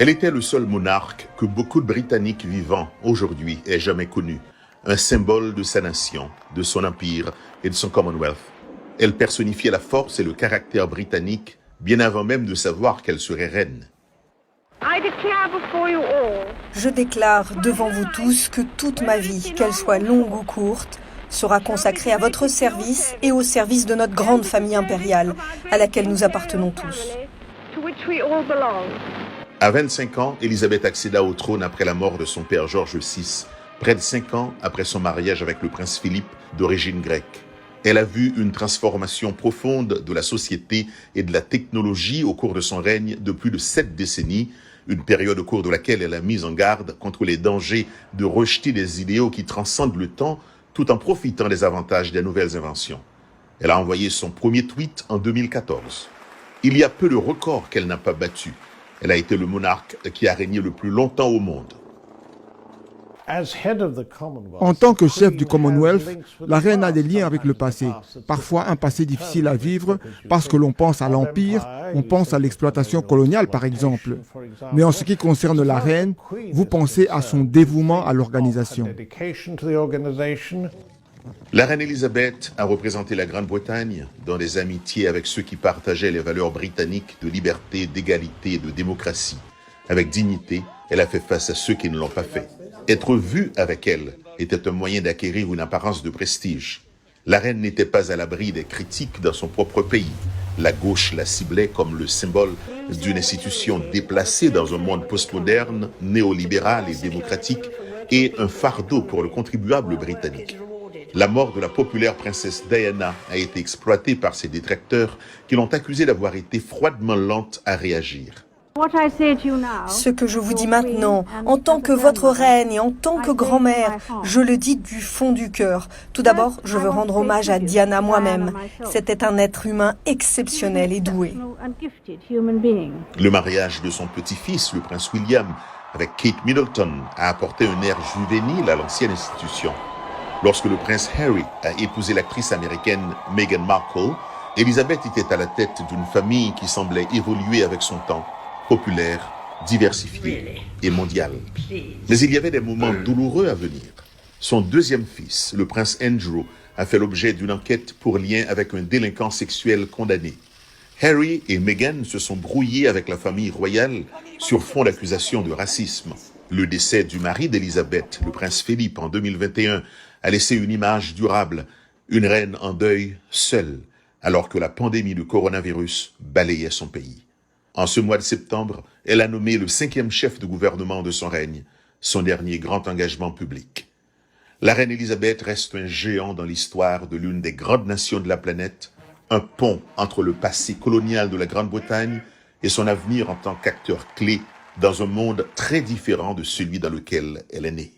Elle était le seul monarque que beaucoup de Britanniques vivants aujourd'hui aient jamais connu, un symbole de sa nation, de son empire et de son Commonwealth. Elle personnifiait la force et le caractère britannique bien avant même de savoir qu'elle serait reine. Je déclare devant vous tous que toute ma vie, qu'elle soit longue ou courte, sera consacrée à votre service et au service de notre grande famille impériale, à laquelle nous appartenons tous. À 25 ans, Élisabeth accéda au trône après la mort de son père George VI, près de 5 ans après son mariage avec le prince Philippe, d'origine grecque. Elle a vu une transformation profonde de la société et de la technologie au cours de son règne de plus de 7 décennies, une période au cours de laquelle elle a mis en garde contre les dangers de rejeter des idéaux qui transcendent le temps tout en profitant des avantages des nouvelles inventions. Elle a envoyé son premier tweet en 2014. Il y a peu de records qu'elle n'a pas battus. Elle a été le monarque qui a régné le plus longtemps au monde. En tant que chef du Commonwealth, la reine a des liens avec le passé, parfois un passé difficile à vivre parce que l'on pense à l'Empire, on pense à l'exploitation coloniale par exemple. Mais en ce qui concerne la reine, vous pensez à son dévouement à l'organisation. La reine Élisabeth a représenté la Grande-Bretagne dans des amitiés avec ceux qui partageaient les valeurs britanniques de liberté, d'égalité et de démocratie. Avec dignité, elle a fait face à ceux qui ne l'ont pas fait. Être vue avec elle était un moyen d'acquérir une apparence de prestige. La reine n'était pas à l'abri des critiques dans son propre pays. La gauche la ciblait comme le symbole d'une institution déplacée dans un monde postmoderne, néolibéral et démocratique, et un fardeau pour le contribuable britannique. La mort de la populaire princesse Diana a été exploitée par ses détracteurs qui l'ont accusée d'avoir été froidement lente à réagir. Ce que je vous dis maintenant, en tant que votre reine et en tant que grand-mère, je le dis du fond du cœur. Tout d'abord, je veux rendre hommage à Diana moi-même. C'était un être humain exceptionnel et doué. Le mariage de son petit-fils, le prince William, avec Kate Middleton, a apporté un air juvénile à l'ancienne institution. Lorsque le prince Harry a épousé l'actrice américaine Meghan Markle, Élisabeth était à la tête d'une famille qui semblait évoluer avec son temps, populaire, diversifiée et mondiale. Mais il y avait des moments douloureux à venir. Son deuxième fils, le prince Andrew, a fait l'objet d'une enquête pour lien avec un délinquant sexuel condamné. Harry et Meghan se sont brouillés avec la famille royale sur fond d'accusations de racisme. Le décès du mari d'Élisabeth, le prince Philippe, en 2021, a laissé une image durable, une reine en deuil, seule, alors que la pandémie du coronavirus balayait son pays. En ce mois de septembre, elle a nommé le 5e chef de gouvernement de son règne, son dernier grand engagement public. La reine Élisabeth reste un géant dans l'histoire de l'une des grandes nations de la planète, un pont entre le passé colonial de la Grande-Bretagne et son avenir en tant qu'acteur clé dans un monde très différent de celui dans lequel elle est née.